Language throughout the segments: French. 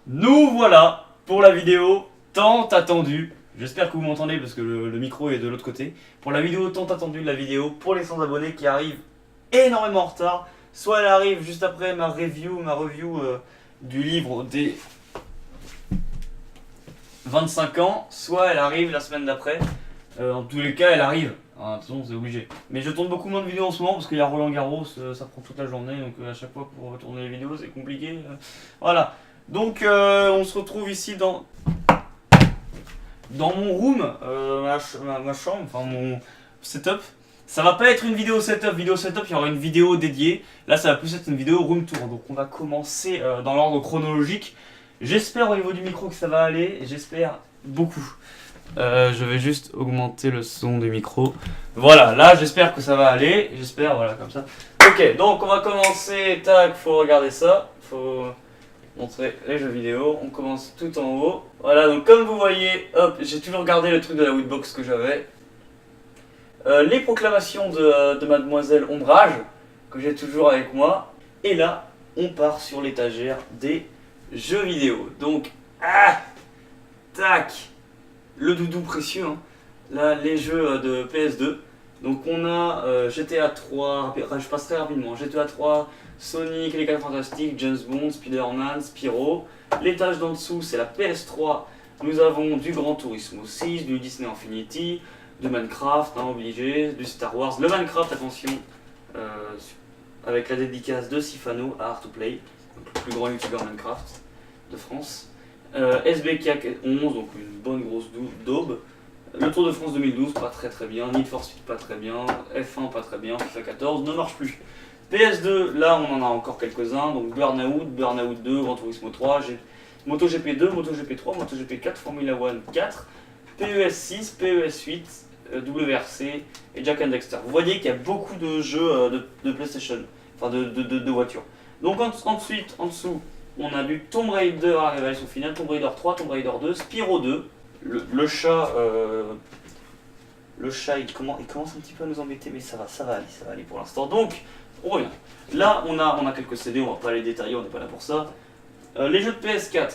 Nous voilà pour la vidéo tant attendue. J'espère que vous m'entendez parce que le micro est de l'autre côté. Pour la vidéo tant attendue, la vidéo pour les 100 abonnés qui arrive énormément en retard. Soit elle arrive juste après ma review du livre des 25 ans, soit elle arrive la semaine d'après. En tous les cas, elle arrive. De toute façon, c'est obligé. Mais je tourne beaucoup moins de vidéos en ce moment parce qu'il y a Roland Garros, ça prend toute la journée. Donc à chaque fois pour tourner les vidéos, c'est compliqué. Voilà. Donc on se retrouve ici dans mon room, ma chambre, enfin mon setup. Ça va pas être une vidéo setup, il y aura une vidéo dédiée. Là ça va plus être une vidéo room tour. Donc on va commencer dans l'ordre chronologique. J'espère au niveau du micro que ça va aller, et j'espère beaucoup. Je vais juste augmenter le son du micro. Voilà, là j'espère que ça va aller, j'espère, voilà, comme ça. Ok, donc on va commencer, tac, faut regarder ça, faut montrer les jeux vidéo, on commence tout en haut. Voilà, donc comme vous voyez, hop, j'ai toujours gardé le truc de la Witbox que j'avais. Les proclamations de Mademoiselle Ombrage, que j'ai toujours avec moi. Et là, on part sur l'étagère des jeux vidéo. Donc, tac, le doudou précieux, hein. Là, les jeux de PS2. Donc on a GTA 3, je passe très rapidement, GTA 3, Sonic, les 4 Fantastiques, James Bond, Spider-Man, Spyro. L'étage d'en dessous c'est la PS3, nous avons du Gran Turismo 6, du Disney Infinity, de Minecraft, hein, obligé, du Star Wars, le Minecraft, attention, avec la dédicace de Sifano à Art2Play, le plus grand youtubeur Minecraft de France. SBK 11, donc une bonne grosse daube. Le Tour de France 2012, pas très bien. Need for Speed, pas très bien. F1, pas très bien. FIFA 14, ne marche plus. PS2, là on en a encore quelques-uns. Donc Burnout 2, Gran Turismo 3, MotoGP 2, MotoGP 3, MotoGP 4, Formula 1 4, PES 6, PES 8, WRC et Jack and Dexter. Vous voyez qu'il y a beaucoup de jeux de PlayStation, enfin de voitures. Donc ensuite, en dessous, on a du Tomb Raider à la révélation finale, Tomb Raider 3, Tomb Raider 2, Spyro 2. Le chat, il commence un petit peu à nous embêter, mais ça va aller pour l'instant. Donc, on revient. Là, on a quelques CD, on va pas les détailler, on n'est pas là pour ça. Les jeux de PS4,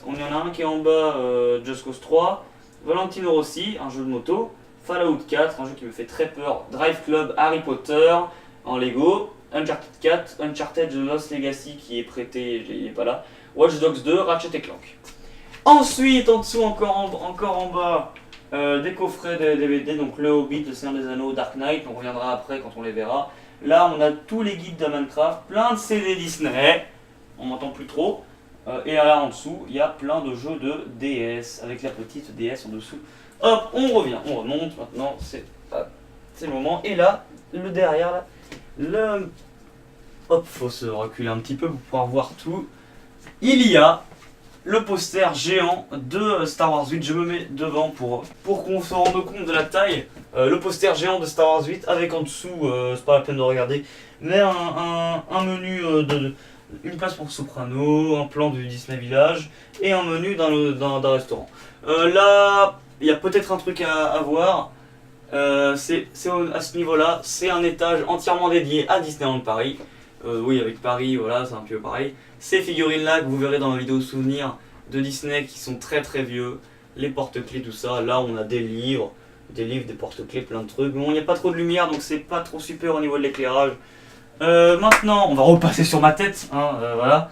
on y en a un qui est en bas, Just Cause 3, Valentino Rossi, un jeu de moto, Fallout 4, un jeu qui me fait très peur, Drive Club, Harry Potter, en Lego, Uncharted 4, Uncharted The Lost Legacy qui est prêté, il n'est pas là, Watch Dogs 2, Ratchet & Clank. Ensuite, en dessous, encore en bas, des coffrets de DVD, donc Le Hobbit, Le Seigneur des Anneaux, Dark Knight, on reviendra après quand on les verra. Là, on a tous les guides de Minecraft, plein de CD Disney, on m'entend plus trop. Et là, en dessous, il y a plein de jeux de DS, avec la petite DS en dessous. Hop, on revient, on remonte, maintenant, c'est le moment. Et là, le derrière, là, hop, faut se reculer un petit peu pour pouvoir voir tout. Il y a le poster géant de Star Wars 8, je me mets devant pour qu'on se rende compte de la taille. Le poster géant de Star Wars 8 avec en dessous, c'est pas la peine de regarder, mais un menu une place pour Soprano, un plan du Disney Village et un menu d'un restaurant. Là, il y a peut-être un truc à voir. À ce niveau-là, c'est un étage entièrement dédié à Disneyland Paris. Oui, avec Paris, voilà, c'est un peu pareil. Ces figurines-là que vous verrez dans ma vidéo souvenirs de Disney qui sont très vieux, les porte-clés, tout ça. Là, on a des livres, des porte-clés, plein de trucs. Bon, il n'y a pas trop de lumière, donc c'est pas trop super au niveau de l'éclairage. Maintenant, on va repasser sur ma tête, hein, voilà.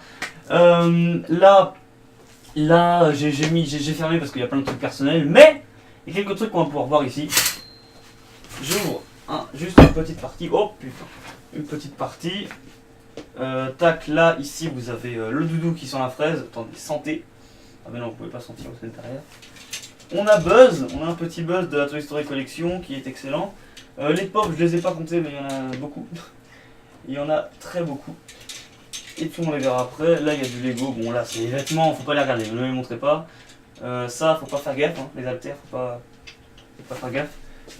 Là, j'ai fermé parce qu'il y a plein de trucs personnels, mais il y a quelques trucs qu'on va pouvoir voir ici. J'ouvre juste une petite partie. Oh putain, une petite partie. Tac, là, ici, vous avez le doudou qui sent la fraise. Attendez, sentez. Ah mais non, vous pouvez pas sentir, vous êtes derrière. On a Buzz, on a un petit Buzz de la Toy Story Collection qui est excellent. Les pop, je les ai pas comptés, mais il y en a beaucoup. Il y en a très beaucoup. Et puis on les verra après. Là, il y a du Lego. Bon, là, c'est les vêtements, faut pas les regarder, ne les montrez pas. Ça, faut pas faire gaffe, hein. Les haltères, faut pas faire gaffe.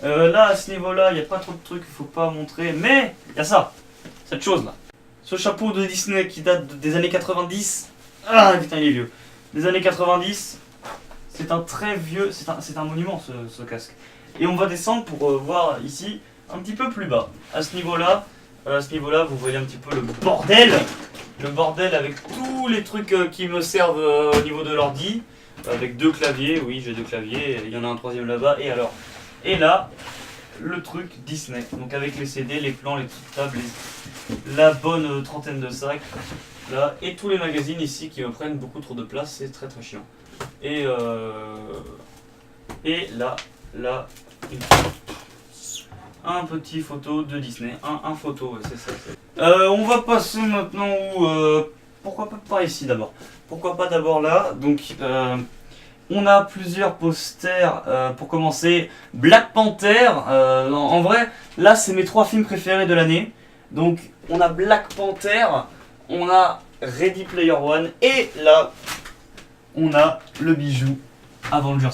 Là, à ce niveau-là, il n'y a pas trop de trucs qu'il faut pas montrer, mais il y a ça, cette chose-là. Ce chapeau de Disney qui date des années 90. Ah putain, il est vieux. Des années 90, c'est un très vieux, c'est un monument ce casque. Et on va descendre pour voir ici, un petit peu plus bas. À ce niveau-là, vous voyez un petit peu le bordel le bordel avec tous les trucs qui me servent au niveau de l'ordi. Avec 2 claviers, oui j'ai 2 claviers, il y en a un troisième là-bas, et alors. Et là, le truc Disney. Donc avec les CD, les plans, les petites tables, la bonne trentaine de sacs. Là, et tous les magazines ici qui me prennent beaucoup trop de place, c'est très très chiant. Et là, un petit photo de Disney, un photo, ouais, c'est ça. On va passer maintenant où, pourquoi pas par ici d'abord. Pourquoi pas d'abord là. Donc on a plusieurs posters pour commencer. Black Panther, en vrai, là c'est mes 3 films préférés de l'année. Donc on a Black Panther, on a Ready Player One et là on a le bijou Avengers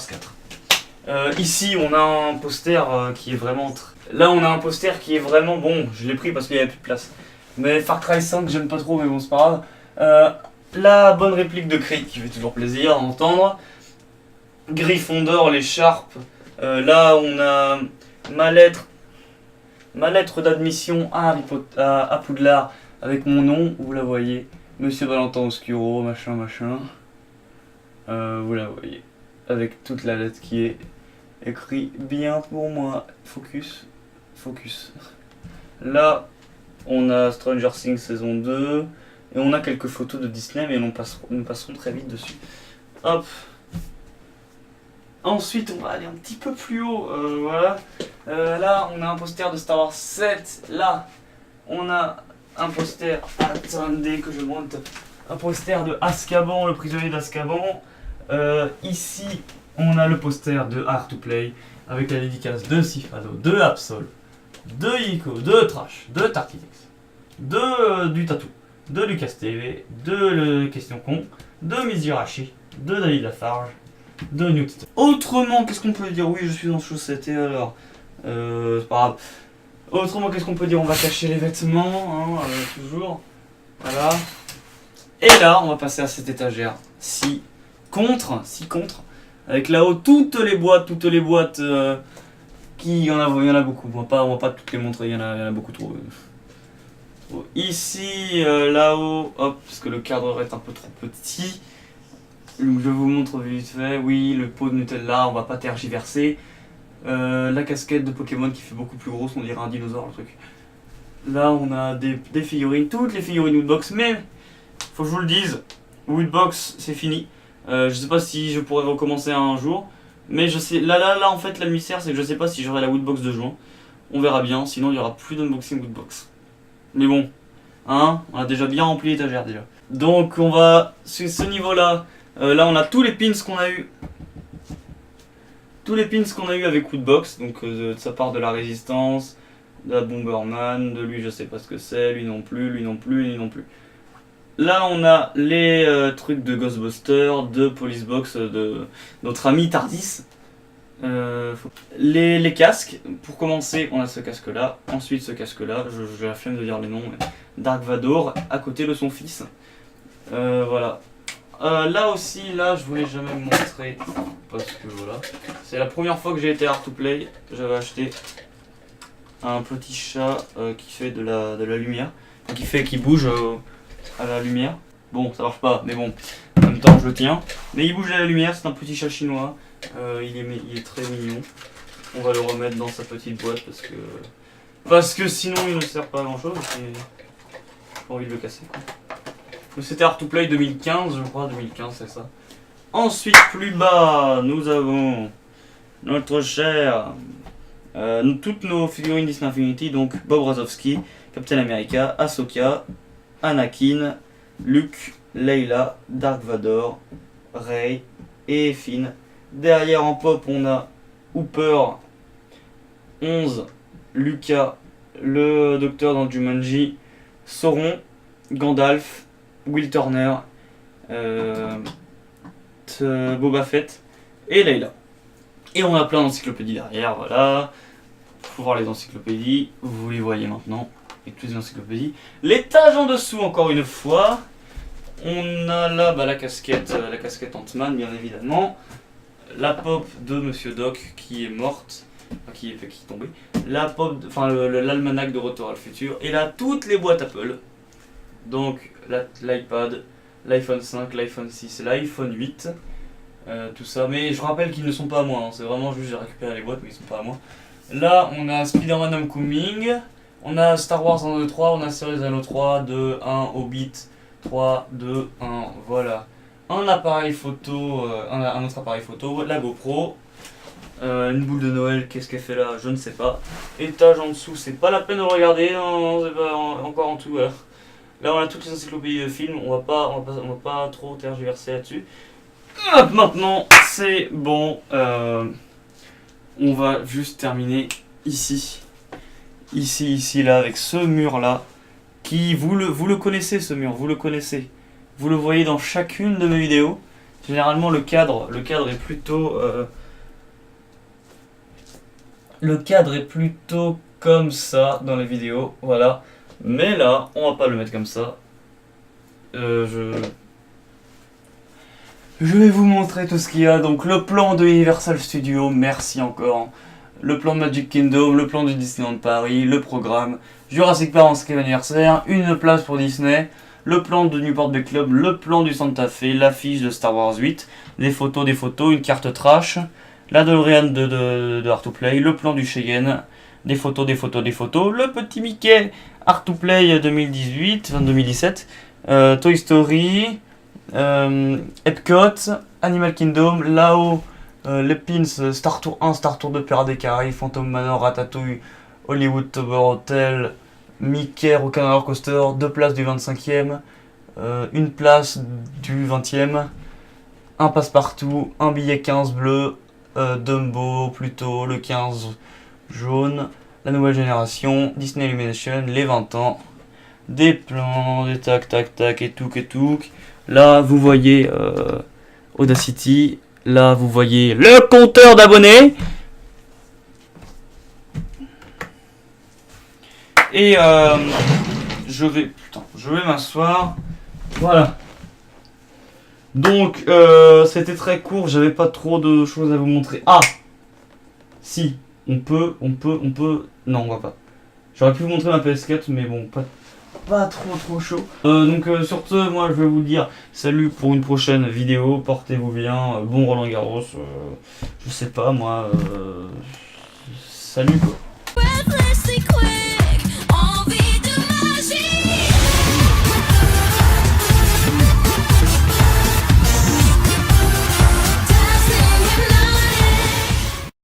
4. Ici on a un poster qui est vraiment... Là on a un poster qui est vraiment bon, je l'ai pris parce qu'il n'y avait plus de place. Mais Far Cry 5 j'aime pas trop mais bon c'est pas grave. La bonne réplique de Creed qui fait toujours plaisir à entendre. Gryffondor, l'écharpe. Là on a ma lettre d'admission à Poudlard avec mon nom, vous la voyez. Monsieur Valentin Oscuro, machin. Vous la voyez. Avec toute la lettre qui est écrit bien pour moi. Focus. Là, on a Stranger Things saison 2. Et on a quelques photos de Disney, mais nous passerons très vite dessus. Hop. Ensuite, on va aller un petit peu plus haut. Voilà. Là, on a un poster de Star Wars 7. Là, on a un poster. Attendez que je monte. Un poster de Azkaban, le prisonnier d'Azkaban. Ici, on a le poster de Art to Play avec la dédicace de Sifado, de Absol, de Ico, de Trash, de Tartitex, du Tatou, de Lucas TV, de Question Con, de Mizirachi, de David Lafarge, de Newt. Autrement, qu'est-ce qu'on peut dire? Oui, je suis en chaussette et alors c'est pas grave. Autrement, qu'est-ce qu'on peut dire? On va cacher les vêtements, hein, toujours. Voilà. Et là, on va passer à cette étagère. 6 contre. Avec là-haut toutes les boîtes il y en a beaucoup. On va pas toutes les montrer, il y en a beaucoup trop. Ici, là-haut, hop, parce que le cadre est un peu trop petit. Donc je vous montre vite fait. Oui, le pot de Nutella, on va pas tergiverser. La casquette de Pokémon qui fait beaucoup plus grosse, on dirait un dinosaure le truc. Là, on a des figurines, toutes les figurines Woodbox, mais faut que je vous le dise, Woodbox c'est fini. Je sais pas si je pourrais recommencer un jour, mais je sais, là en fait la mystère c'est que je sais pas si j'aurai la Woodbox de juin. On verra bien, sinon il y aura plus d'unboxing Woodbox. Mais bon, hein, on a déjà bien rempli l'étagère déjà. Donc on va, sur ce niveau là, là on a tous les pins qu'on a eu. Tous les pins qu'on a eu avec Woodbox, donc de sa part de la Résistance, de la Bomberman, de lui je sais pas ce que c'est, lui non plus, lui non plus, lui non plus. Là on a les trucs de Ghostbusters, de Policebox, de notre ami Tardis. Les casques, pour commencer on a ce casque là, ensuite ce casque là, j'ai la flemme de dire les noms, mais Dark Vador, à côté de son fils. Voilà. Là aussi, là je voulais jamais me montrer, parce que voilà, c'est la première fois que j'ai été Art to Play, j'avais acheté un petit chat qui fait de la lumière, qui bouge à la lumière. Bon, ça marche pas, mais bon, en même temps je le tiens. Mais il bouge à la lumière, c'est un petit chat chinois, il est très mignon. On va le remettre dans sa petite boîte parce que sinon il ne sert pas à grand chose, et j'ai pas envie de le casser quoi. C'était Art to Play 2015, je crois, 2015 c'est ça. Ensuite, plus bas, nous avons notre cher, toutes nos figurines Disney Infinity, donc Bob Razowski, Captain America, Ahsoka, Anakin, Luke, Leila, Dark Vador, Rey et Finn. Derrière en pop, on a Hooper, 11, Lucas, le docteur dans Jumanji, Sauron, Gandalf, Will Turner, Boba Fett et Leila. Et on a plein d'encyclopédies derrière, voilà. Faut voir les encyclopédies, vous les voyez maintenant, et toutes les encyclopédies. L'étage en dessous, encore une fois. On a là la casquette Ant-Man, bien évidemment. La pop de Monsieur Doc qui est morte, qui est tombée. La pop, l'almanach de Retour à le futur. Et là, toutes les boîtes Apple. Donc l'iPad, l'iPhone 5, l'iPhone 6, l'iPhone 8, tout ça. Mais je rappelle qu'ils ne sont pas à moi, hein. C'est vraiment juste j'ai récupéré les boîtes mais ils sont pas à moi. Là on a Spider-Man Homecoming, on a Star Wars 1, 2, 3, on a Series Halo 3, 2, 1, Hobbit, 3, 2, 1, voilà. Un appareil photo, un autre appareil photo, la GoPro, une boule de Noël, qu'est-ce qu'elle fait là, je ne sais pas. Étage en dessous, c'est pas la peine de le regarder, non, c'est pas encore en tout. Voilà. Là on a toutes les encyclopédies de films, on va pas trop tergiverser là-dessus. Hop, maintenant c'est bon, on va juste terminer ici. Ici là, avec ce mur là, qui, vous le connaissez ce mur, vous le connaissez. Vous le voyez dans chacune de mes vidéos. Généralement le cadre est plutôt... le cadre est plutôt comme ça dans les vidéos, voilà. Mais là, on va pas le mettre comme ça. Je vais vous montrer tout ce qu'il y a. Donc le plan de Universal Studios, merci encore. Le plan de Magic Kingdom, le plan du Disneyland Paris, le programme, Jurassic Park en 5e anniversaire, une place pour Disney, le plan de Newport Bay Club, le plan du Santa Fe, l'affiche de Star Wars 8, des photos, une carte trash, la DeLorean de Art to Play, le plan du Cheyenne, des photos, le petit Mickey Art to Play 2017, Toy Story, Epcot, Animal Kingdom, là-haut, les pins Star Tour 1, Star Tour 2, Pirates des Caraïbes, Phantom Manor, Ratatouille, Hollywood Tower Hotel, Mickey, Rock 'n' Roller Coaster, 2 places du 25e, une place du 20e, un passe-partout, un billet 15 bleu, Dumbo plutôt, le 15 jaune, la nouvelle génération, Disney Illumination, les 20 ans, des plans, des tac et tout. Là vous voyez Audacity, là vous voyez le compteur d'abonnés. Et je vais m'asseoir. Voilà. Donc c'était très court, j'avais pas trop de choses à vous montrer. Ah, si, on peut. Non, on va pas. J'aurais pu vous montrer ma PS4, mais bon, pas trop chaud. Donc sur ce, moi je vais vous dire salut pour une prochaine vidéo. Portez-vous bien, bon Roland Garros. Je sais pas moi. Salut quoi.